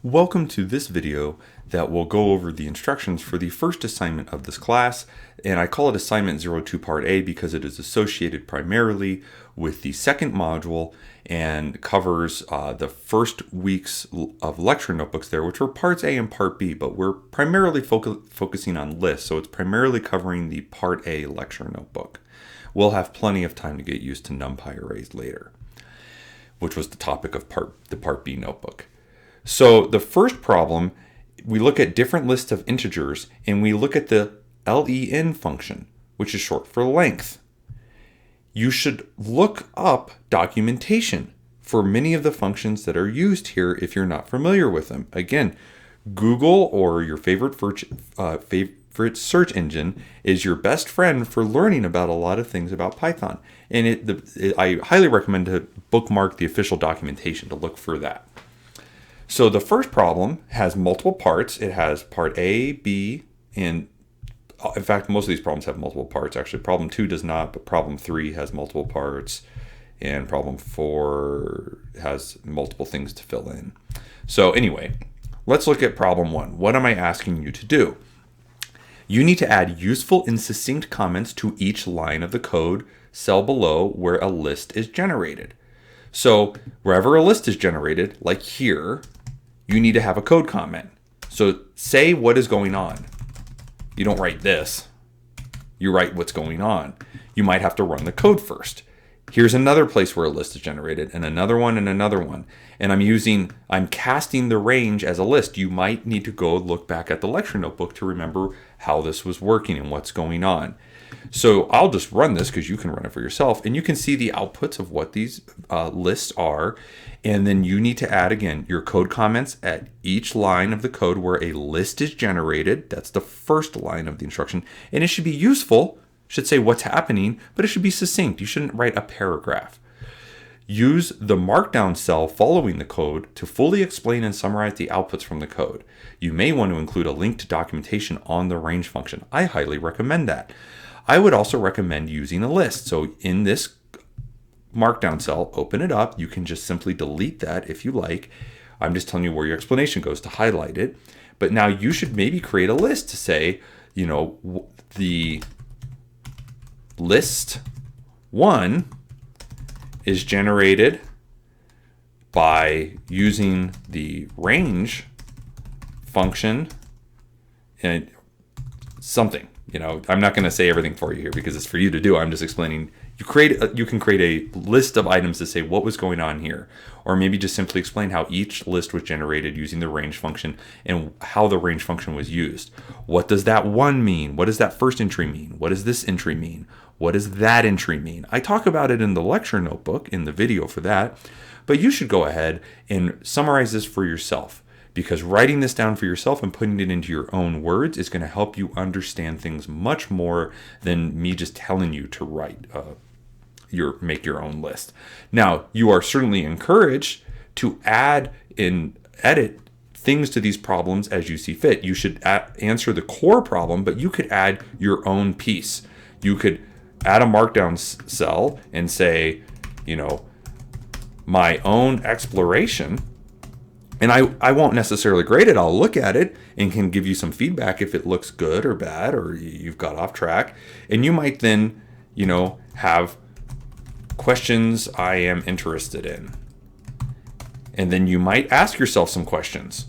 Welcome to this video that will go over the instructions for the first assignment of this class, and I call it Assignment 02 Part A because it is associated primarily with the second module and covers the first weeks of lecture notebooks there, which were Parts A and Part B, but we're primarily focusing on lists, so it's primarily covering the Part A lecture notebook. We'll have plenty of time to get used to NumPy arrays later, which was the topic of the Part B notebook. So the first problem, we look at different lists of integers and we look at the len function, which is short for length. You should look up documentation for many of the functions that are used here if you're not familiar with them. Again, Google or your favorite search engine is your best friend for learning about a lot of things about Python. And I highly recommend to bookmark the official documentation to look for that. So the first problem has multiple parts. It has part A, B, and in fact, most of these problems have multiple parts. Actually, problem 2 does not, but problem 3 has multiple parts, and problem 4 has multiple things to fill in. So anyway, let's look at problem 1. What am I asking you to do? You need to add useful and succinct comments to each line of the code cell below where a list is generated. So wherever a list is generated, like here, you need to have a code comment. So say what is going on. You don't write this. You write what's going on. You might have to run the code first. Here's another place where a list is generated, and another one, and another one. And I'm casting the range as a list. You might need to go look back at the lecture notebook to remember how this was working and what's going on. So I'll just run this because you can run it for yourself, and you can see the outputs of what these lists are. And then you need to add, again, your code comments at each line of the code where a list is generated. That's the first line of the instruction. And it should be useful. It should say what's happening, but it should be succinct. You shouldn't write a paragraph. Use the markdown cell following the code to fully explain and summarize the outputs from the code. You may want to include a link to documentation on the range function. I highly recommend that. I would also recommend using a list. So in this markdown cell, open it up. You can just simply delete that if you like. I'm just telling you where your explanation goes to highlight it. But now you should maybe create a list to say, the list 1 is generated by using the range function and something. I'm not going to say everything for you here because it's for you to do. I'm just explaining. You can create a list of items to say what was going on here, or maybe just simply explain how each list was generated using the range function and how the range function was used. What does that 1 mean? What does that first entry mean? What does this entry mean? What does that entry mean? I talk about it in the lecture notebook in the video for that, but you should go ahead and summarize this for yourself, because writing this down for yourself and putting it into your own words is going to help you understand things much more than me just telling you to make your own list. Now, you are certainly encouraged to add and edit things to these problems as you see fit. You should answer the core problem, but you could add your own piece. You could add a markdown cell and say, my own exploration. And I won't necessarily grade it. I'll look at it and can give you some feedback if it looks good or bad or you've got off track. And you might then, have questions I am interested in. And then you might ask yourself some questions.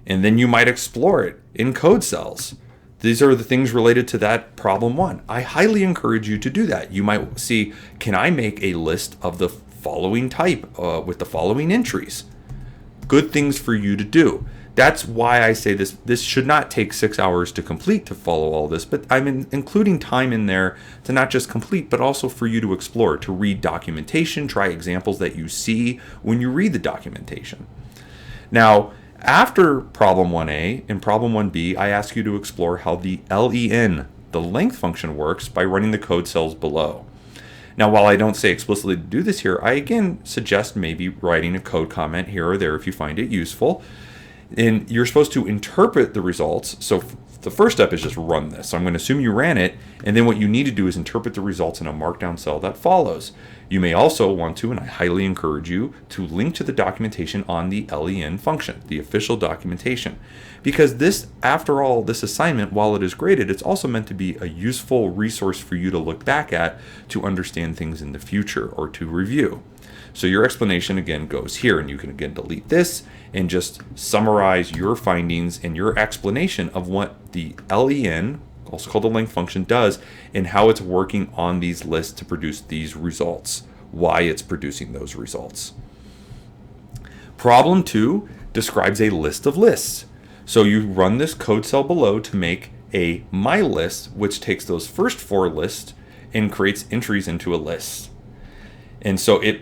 And then you might explore it in code cells. These are the things related to that problem 1. I highly encourage you to do that. You might see, can I make a list of the following type with the following entries? Good things for you to do. That's why I say this should not take 6 hours to complete to follow all this, but I'm including time in there to not just complete, but also for you to explore, to read documentation, try examples that you see when you read the documentation. Now, after problem 1a and problem 1b, I ask you to explore how the len, the length function, works by running the code cells below. Now, while I don't say explicitly to do this here, I again suggest maybe writing a code comment here or there if you find it useful. And you're supposed to interpret the results. So the first step is just run this. So I'm going to assume you ran it, and then what you need to do is interpret the results in a markdown cell that follows. You may also want to, and I highly encourage you, to link to the documentation on the len function, the official documentation. Because this, after all, this assignment, while it is graded, it's also meant to be a useful resource for you to look back at to understand things in the future or to review. So your explanation again goes here, and you can again delete this and just summarize your findings and your explanation of what the len, also called the length function, does and how it's working on these lists to produce these results, why it's producing those results. Problem 2 describes a list of lists. So you run this code cell below to make a my list, which takes those first 4 lists and creates entries into a list. And so it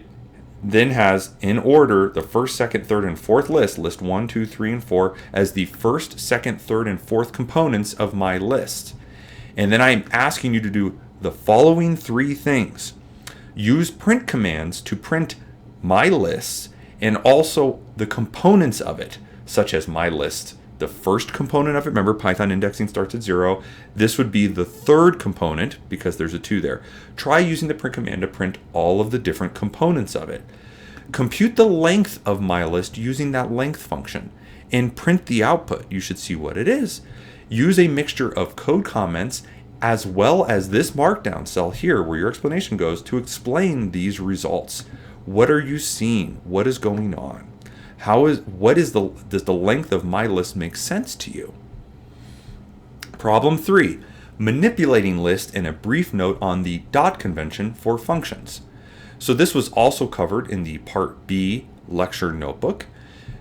then has in order the first, second, third, and fourth list 1, 2, 3, and 4 as the first, second, third, and fourth components of my list. And then I'm asking you to do the following 3 things. Use print commands to print my lists and also the components of it, such as my list. The first component of it, remember Python indexing starts at 0. This would be the third component because there's a 2 there. Try using the print command to print all of the different components of it. Compute the length of my list using that length function and print the output. You should see what it is. Use a mixture of code comments as well as this markdown cell here where your explanation goes to explain these results. What are you seeing? What is going on? Does the length of my list make sense to you? Problem 3, manipulating list and a brief note on the dot convention for functions. So this was also covered in the Part B lecture notebook.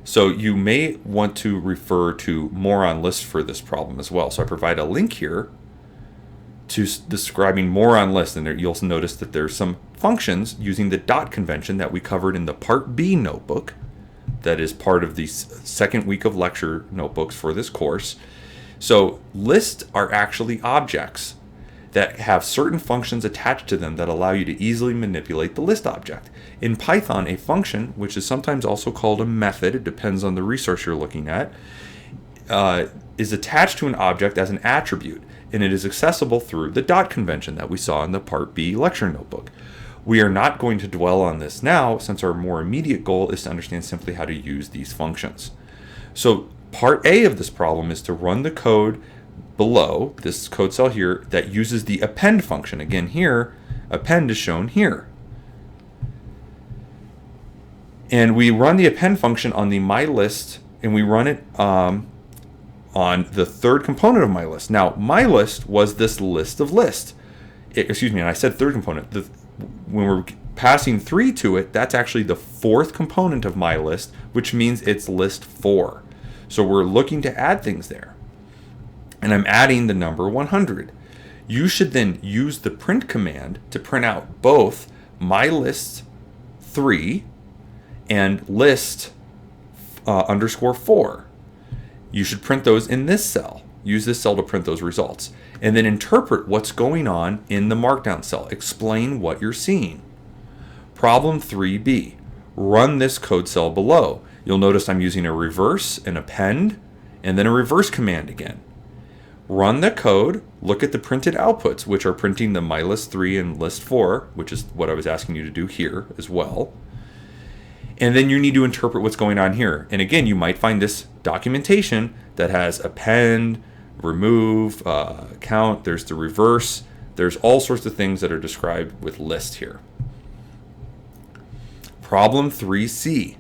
So you may want to refer to more on lists for this problem as well. So I provide a link here to describing more on lists, and there you'll notice that there's some functions using the dot convention that we covered in the Part B notebook. That is part of the second week of lecture notebooks for this course. So lists are actually objects that have certain functions attached to them that allow you to easily manipulate the list object. In Python, a function, which is sometimes also called a method, it depends on the resource you're looking at, is attached to an object as an attribute, and it is accessible through the dot convention that we saw in the Part B lecture notebook. We are not going to dwell on this now, since our more immediate goal is to understand simply how to use these functions. So part A of this problem is to run the code below, this code cell here, that uses the append function. Again here, append is shown here. And we run the append function on the my list, and we run it on the third component of my list. Now, my list was this list of lists. And I said third component. When we're passing 3 to it, that's actually the fourth component of my list, which means it's list 4. So we're looking to add things there. And I'm adding the number 100. You should then use the print command to print out both my list 3 and list underscore 4. You should print those in this cell. Use this cell to print those results. And then interpret what's going on in the markdown cell. Explain what you're seeing. Problem 3b. Run this code cell below. You'll notice I'm using a reverse, an append, and then a reverse command again. Run the code, look at the printed outputs, which are printing the my list 3 and list 4, which is what I was asking you to do here as well. And then you need to interpret what's going on here. And again, you might find this documentation that has append, remove, count, there's the reverse, there's all sorts of things that are described with list here. Problem 3c,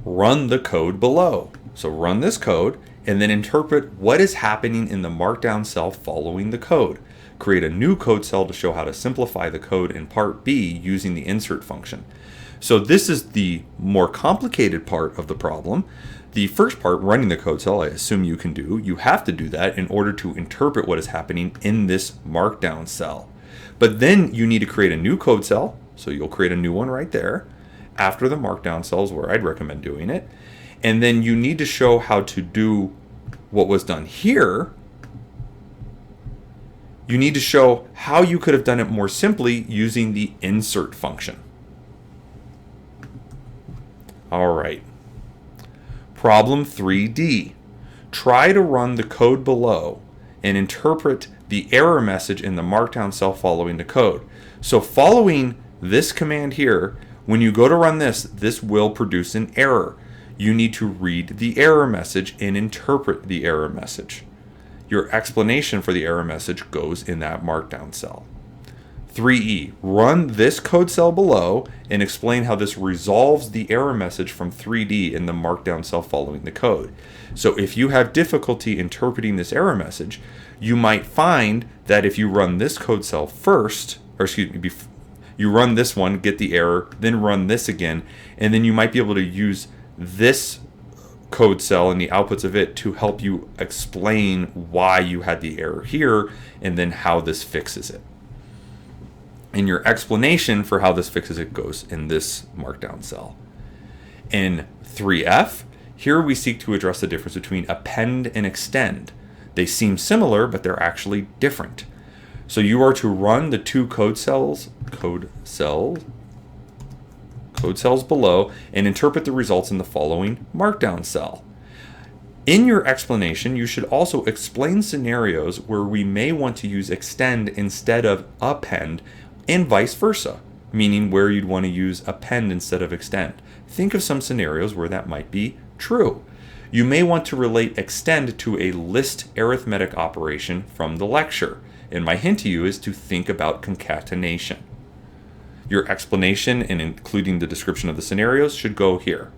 run the code below. So run this code and then interpret what is happening in the markdown cell following the code. Create a new code cell to show how to simplify the code in part B using the insert function. So this is the more complicated part of the problem. The first part, running the code cell, I assume you can do. You have to do that in order to interpret what is happening in this markdown cell. But then you need to create a new code cell. So you'll create a new one right there after the markdown cell is where I'd recommend doing it. And then you need to show how to do what was done here. You need to show how you could have done it more simply using the insert function. All right. Problem 3D. Try to run the code below and interpret the error message in the markdown cell following the code. So following this command here, when you go to run this will produce an error. You need to read the error message and interpret the error message. Your explanation for the error message goes in that markdown cell. 3E, run this code cell below and explain how this resolves the error message from 3D in the markdown cell following the code. So if you have difficulty interpreting this error message, you might find that if you run this code cell first, or excuse me, you run this one, get the error, then run this again, and then you might be able to use this code cell and the outputs of it to help you explain why you had the error here and then how this fixes it. And your explanation for how this fixes it goes in this markdown cell. In 3F, here we seek to address the difference between append and extend. They seem similar, but they're actually different. So you are to run the two code cells below and interpret the results in the following markdown cell. In your explanation, you should also explain scenarios where we may want to use extend instead of append, and vice versa, meaning where you'd want to use append instead of extend. Think of some scenarios where that might be true. You may want to relate extend to a list arithmetic operation from the lecture, and my hint to you is to think about concatenation. Your explanation and including the description of the scenarios should go here.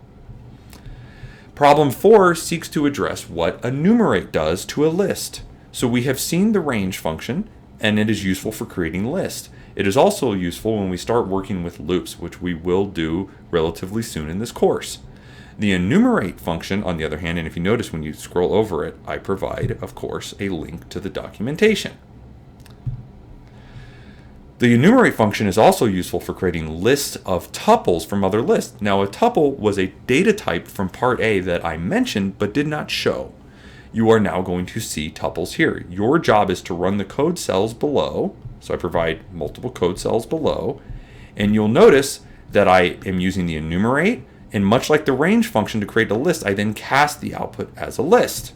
Problem 4 seeks to address what enumerate does to a list. So we have seen the range function, and it is useful for creating lists. It is also useful when we start working with loops, which we will do relatively soon in this course. The enumerate function, on the other hand, and if you notice when you scroll over it, I provide, of course, a link to the documentation. The enumerate function is also useful for creating lists of tuples from other lists. Now, a tuple was a data type from part A that I mentioned but did not show. You are now going to see tuples here. Your job is to run the code cells below. So I provide multiple code cells below. And you'll notice that I am using the enumerate. And much like the range function to create a list, I then cast the output as a list.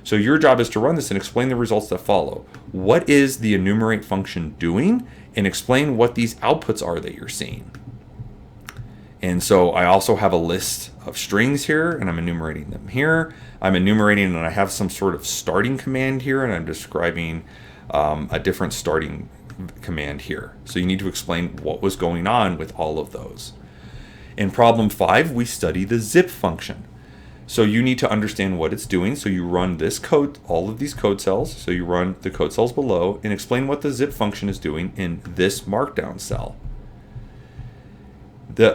So your job is to run this and explain the results that follow. What is the enumerate function doing? And explain what these outputs are that you're seeing. And so I also have a list of strings here, and I'm enumerating them here. I'm enumerating, and I have some sort of starting command here, and I'm describing a different starting command here. So you need to explain what was going on with all of those. In problem 5, we study the zip function. So you need to understand what it's doing. So you run this code, all of these code cells. So you run the code cells below and explain what the zip function is doing in this markdown cell.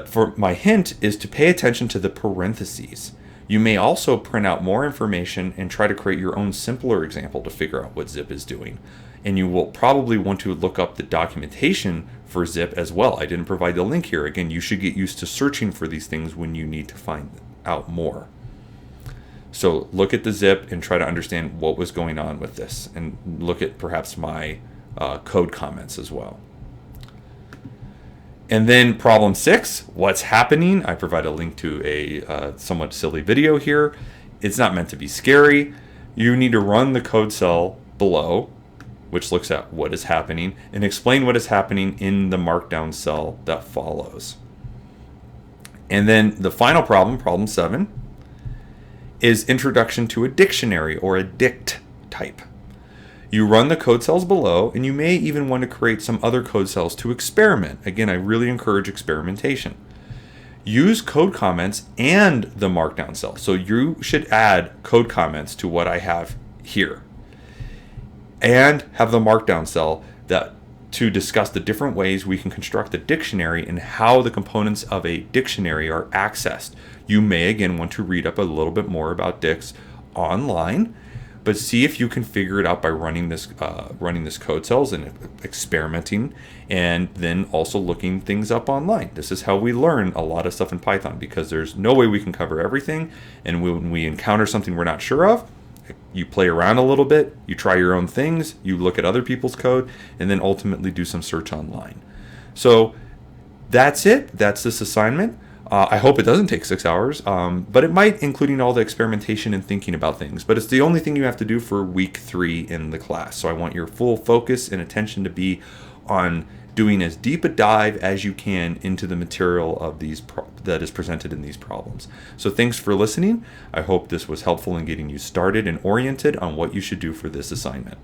For my hint is to pay attention to the parentheses. You may also print out more information and try to create your own simpler example to figure out what zip is doing. And you will probably want to look up the documentation for zip as well. I didn't provide the link here. Again, you should get used to searching for these things when you need to find out more. So look at the zip and try to understand what was going on with this, and look at perhaps my code comments as well. And then problem 6, what's happening? I provide a link to a somewhat silly video here. It's not meant to be scary. You need to run the code cell below, which looks at what is happening, and explain what is happening in the markdown cell that follows. And then the final problem, problem 7, is introduction to a dictionary or a dict type. You run the code cells below, and you may even want to create some other code cells to experiment. Again, I really encourage experimentation. Use code comments and the markdown cell. So you should add code comments to what I have here. And have the markdown cell to discuss the different ways we can construct a dictionary and how the components of a dictionary are accessed. You may again want to read up a little bit more about dicts online, but see if you can figure it out by running this code cells and experimenting, and then also looking things up online. This is how we learn a lot of stuff in Python, because there's no way we can cover everything, and when we encounter something we're not sure of, you play around a little bit, you try your own things, you look at other people's code, and then ultimately do some search online. So that's it. That's this assignment. I hope it doesn't take 6 hours, but it might, including all the experimentation and thinking about things. But it's the only thing you have to do for week 3 in the class. So I want your full focus and attention to be on doing as deep a dive as you can into the material of these that is presented in these problems. So thanks for listening. I hope this was helpful in getting you started and oriented on what you should do for this assignment.